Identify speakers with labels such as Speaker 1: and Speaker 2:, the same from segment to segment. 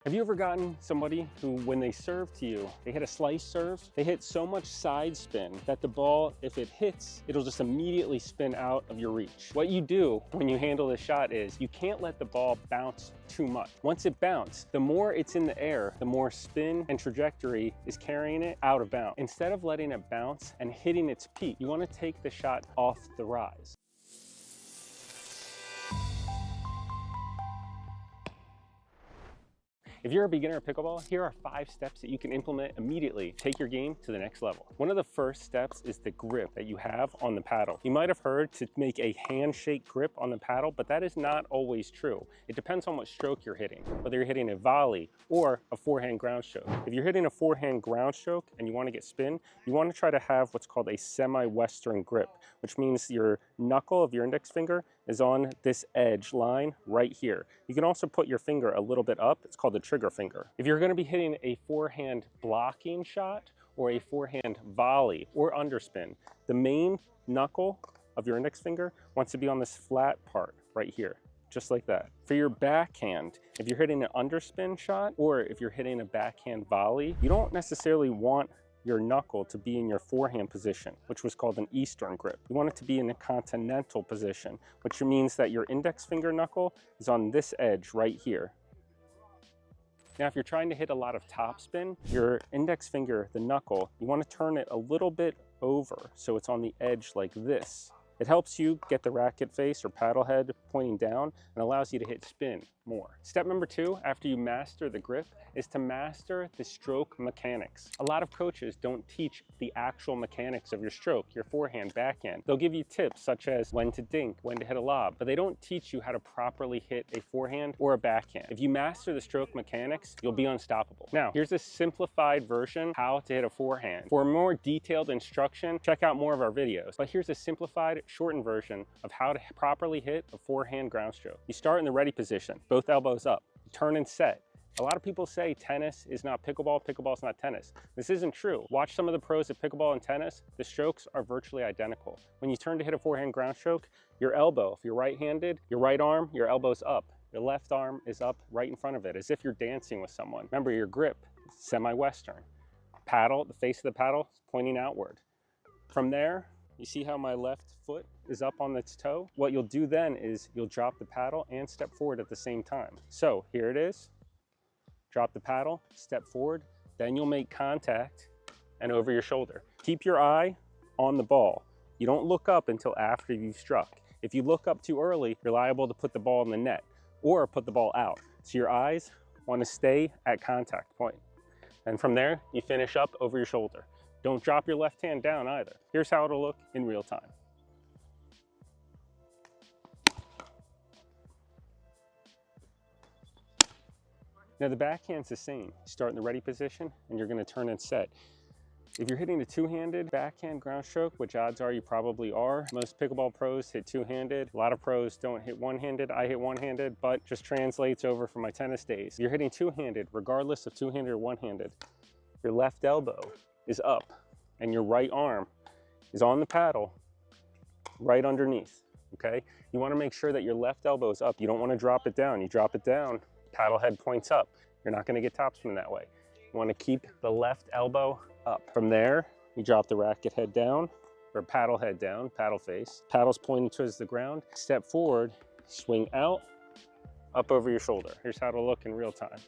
Speaker 1: Have you ever gotten somebody who, when they serve to you, they hit a slice serve, they hit so much side spin that the ball, if it hits, it'll just immediately spin out of your reach. What you do when you handle this shot is you can't let the ball bounce too much. Once it bounces, the more it's in the air, the more spin and trajectory is carrying it out of bounds. Instead of letting it bounce and hitting its peak, you want to take the shot off the rise. If you're a beginner at pickleball, here are 5 steps that you can implement immediately to take your game to the next level. One of the first steps is the grip that you have on the paddle. You might have heard to make a handshake grip on the paddle, but that is not always true. It depends on what stroke you're hitting, whether you're hitting a volley or a forehand ground stroke. If you're hitting a forehand ground stroke and you want to get spin, you want to try to have what's called a semi-western grip, which means your knuckle of your index finger is on this edge line right here. You can also put your finger a little bit up. It's called the trigger finger. If you're going to be hitting a forehand blocking shot or a forehand volley or underspin, the main knuckle of your index finger wants to be on this flat part right here, just like that. For your backhand, if you're hitting an underspin shot or if you're hitting a backhand volley, you don't necessarily want your knuckle to be in your forehand position, which was called an eastern grip. You want it to be in a continental position, which means that your index finger knuckle is on this edge right here. Now, if you're trying to hit a lot of topspin, your index finger, the knuckle, you want to turn it a little bit over so it's on the edge like this. It helps you get the racket face or paddle head pointing down and allows you to hit spin more. Step number 2, after you master the grip, is to master the stroke mechanics. A lot of coaches don't teach the actual mechanics of your stroke, your forehand, backhand. They'll give you tips such as when to dink, when to hit a lob, but they don't teach you how to properly hit a forehand or a backhand. If you master the stroke mechanics, you'll be unstoppable. Now, here's a simplified version how to hit a forehand. For more detailed instruction, check out more of our videos, but here's a simplified, shortened version of how to properly hit a forehand ground stroke. You start in the ready position, both elbows up, you turn and set. A lot of people say tennis is not pickleball, pickleball is not tennis. This isn't true. Watch some of the pros at pickleball and tennis. The strokes are virtually identical. When you turn to hit a forehand ground stroke, your elbow, if you're right-handed, your right arm, your elbow's up. Your left arm is up right in front of it, as if you're dancing with someone. Remember, your grip, semi-western. Paddle, the face of the paddle is pointing outward. From there, you see how my left foot is up on its toe? What you'll do then is you'll drop the paddle and step forward at the same time. So here it is. Drop the paddle, step forward, then you'll make contact and over your shoulder. Keep your eye on the ball. You don't look up until after you've struck. If you look up too early, you're liable to put the ball in the net or put the ball out. So your eyes want to stay at contact point. And from there, you finish up over your shoulder. Don't drop your left hand down either. Here's how it'll look in real time. Now the backhand's the same. You start in the ready position and you're going to turn and set. If you're hitting a two-handed backhand ground stroke, which odds are you probably are, most pickleball pros hit two-handed. A lot of pros don't hit one-handed. I hit one-handed, but just translates over from my tennis days. If you're hitting two-handed, regardless of two-handed or one-handed, your left elbow is up and your right arm is on the paddle right underneath, okay? You want to make sure that your left elbow is up. You don't want to drop it down. You drop it down, paddle head points up. You're not going to get topspin that way. You want to keep the left elbow up. From there, you drop the racket head down, or paddle head down, paddle face. Paddle's pointing towards the ground. Step forward, swing out, up over your shoulder. Here's how it'll look in real time.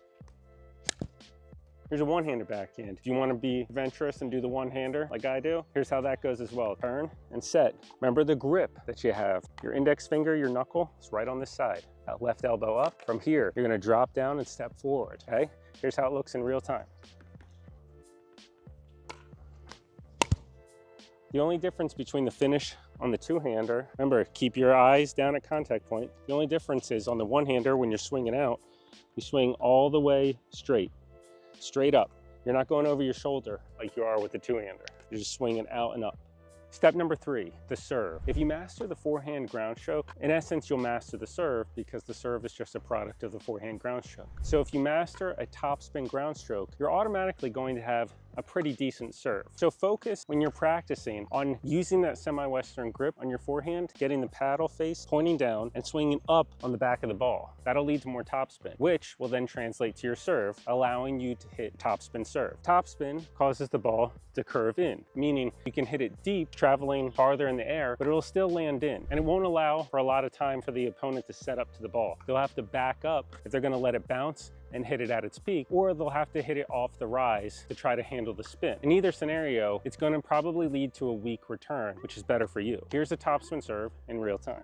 Speaker 1: Here's a one-handed backhand. If you want to be adventurous and do the one-hander like I do, here's how that goes as well. Turn and set. Remember the grip that you have. Your index finger, your knuckle, is right on this side. That left elbow up. From here, you're going to drop down and step forward, okay? Here's how it looks in real time. The only difference between the finish on the two-hander, remember, keep your eyes down at contact point. The only difference is on the one-hander, when you're swinging out, you swing all the way straight up. You're not going over your shoulder like you are with the two-hander. You're just swinging out and up. Step number 3, the serve. If you master the forehand ground stroke, in essence, you'll master the serve because the serve is just a product of the forehand ground stroke. So if you master a topspin ground stroke, you're automatically going to have a pretty decent serve. So focus when you're practicing on using that semi-western grip on your forehand, getting the paddle face pointing down and swinging up on the back of the ball. That'll lead to more topspin, which will then translate to your serve, allowing you to hit topspin serve. Topspin causes the ball to curve in, meaning you can hit it deep, traveling farther in the air, but it'll still land in. And it won't allow for a lot of time for the opponent to set up to the ball. They'll have to back up if they're gonna let it bounce and hit it at its peak, or they'll have to hit it off the rise to try to handle the spin. In either scenario, it's gonna probably lead to a weak return, which is better for you. Here's a topspin serve in real time.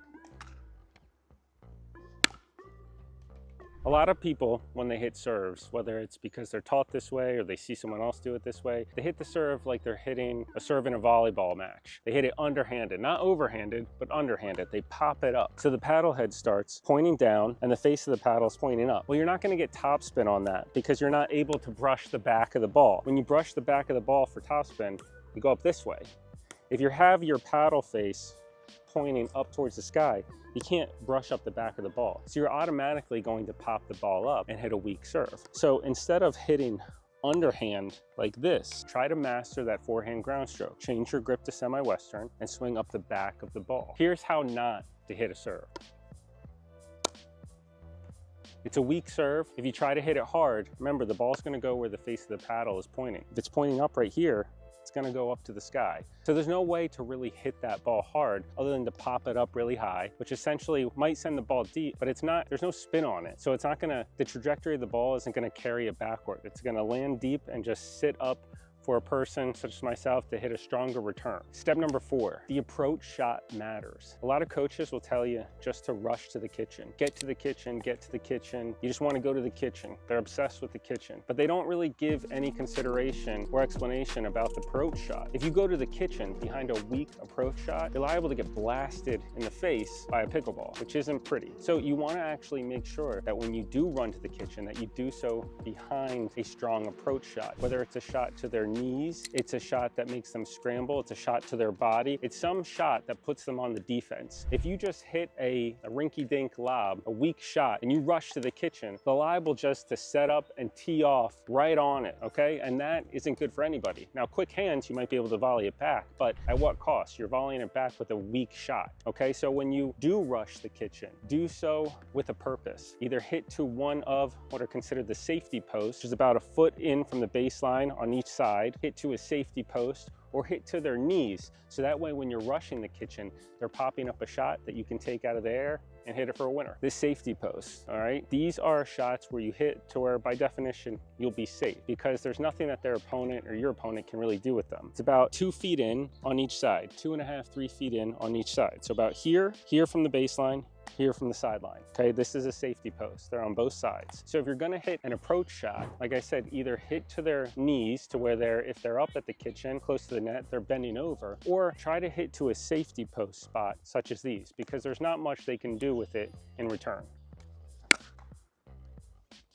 Speaker 1: A lot of people, when they hit serves, whether it's because they're taught this way or they see someone else do it this way, they hit the serve like they're hitting a serve in a volleyball match. They hit it underhanded, not overhanded, but underhanded. They pop it up. So the paddle head starts pointing down and the face of the paddle is pointing up. Well, you're not gonna get topspin on that because you're not able to brush the back of the ball. When you brush the back of the ball for topspin, you go up this way. If you have your paddle face pointing up towards the sky, you can't brush up the back of the ball. So you're automatically going to pop the ball up and hit a weak serve. So instead of hitting underhand like this, try to master that forehand ground stroke. Change your grip to semi-western and swing up the back of the ball. Here's how not to hit a serve. It's a weak serve. If you try to hit it hard, remember the ball's gonna go where the face of the paddle is pointing. If it's pointing up right here, it's gonna go up to the sky. So there's no way to really hit that ball hard other than to pop it up really high, which essentially might send the ball deep, but it's not, there's no spin on it. So it's not gonna, the trajectory of the ball isn't gonna carry it backward. It's gonna land deep and just sit up for a person such as myself to hit a stronger return. Step number 4, the approach shot matters. A lot of coaches will tell you just to rush to the kitchen. Get to the kitchen, get to the kitchen. You just want to go to the kitchen. They're obsessed with the kitchen, but they don't really give any consideration or explanation about the approach shot. If you go to the kitchen behind a weak approach shot, you're liable to get blasted in the face by a pickleball, which isn't pretty. So you want to actually make sure that when you do run to the kitchen, that you do so behind a strong approach shot, whether it's a shot to their knees, it's a shot that makes them scramble, it's a shot to their body, it's some shot that puts them on the defense. If you just hit a rinky-dink lob, a weak shot, and you rush to the kitchen, they're liable just to set up and tee off right on it, okay? And that isn't good for anybody. Now, quick hands, you might be able to volley it back, but at what cost? You're volleying it back with a weak shot, okay? So when you do rush the kitchen, do so with a purpose. Either hit to one of what are considered the safety posts, which is about a foot in from the baseline on each side, hit to a safety post, or hit to their knees. So that way when you're rushing the kitchen, they're popping up a shot that you can take out of the air and hit it for a winner. This safety post, all right? These are shots where you hit to where by definition, you'll be safe because there's nothing that their opponent or your opponent can really do with them. It's about 2 feet in on each side, 2.5, 3 feet in on each side. So about here from the baseline, here from the sideline, okay? This is a safety post. They're on both sides. So if you're gonna hit an approach shot, like I said, either hit to their knees to where if they're up at the kitchen, close to the net, they're bending over, or try to hit to a safety post spot such as these, because there's not much they can do with it in return.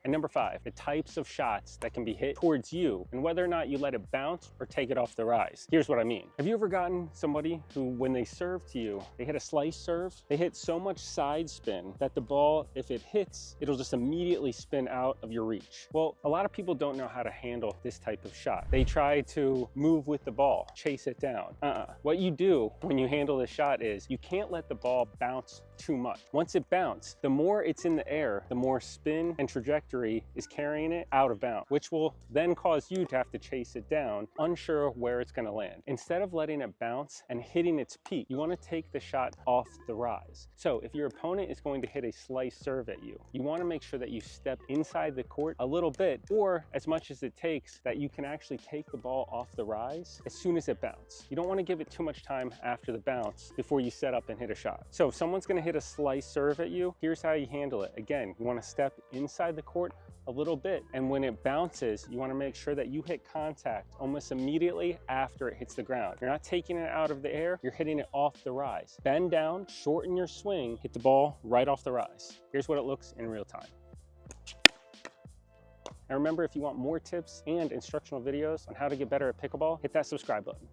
Speaker 1: And number 5, the types of shots that can be hit towards you and whether or not you let it bounce or take it off the rise. Here's what I mean. Have you ever gotten somebody who, when they serve to you, they hit a slice serve, they hit so much side spin that the ball, if it hits, it'll just immediately spin out of your reach? Well, a lot of people don't know how to handle this type of shot. They try to move with the ball, chase it down. What you do when you handle this shot is you can't let the ball bounce too much. Once it bounces, the more it's in the air, the more spin and trajectory is carrying it out of bounds, which will then cause you to have to chase it down, unsure where it's going to land. Instead of letting it bounce and hitting its peak, you want to take the shot off the rise. So if your opponent is going to hit a slice serve at you, you want to make sure that you step inside the court a little bit, or as much as it takes, that you can actually take the ball off the rise as soon as it bounces. You don't want to give it too much time after the bounce before you set up and hit a shot. So if someone's going to hit a slice serve at you, here's how you handle it. Again, you want to step inside the court a little bit, and when it bounces, you want to make sure that you hit contact almost immediately after it hits the ground. You're not taking it out of the air, you're hitting it off the rise. Bend down, shorten your swing, hit the ball right off the rise. Here's what it looks in real time. And remember, if you want more tips and instructional videos on how to get better at pickleball, hit that subscribe button.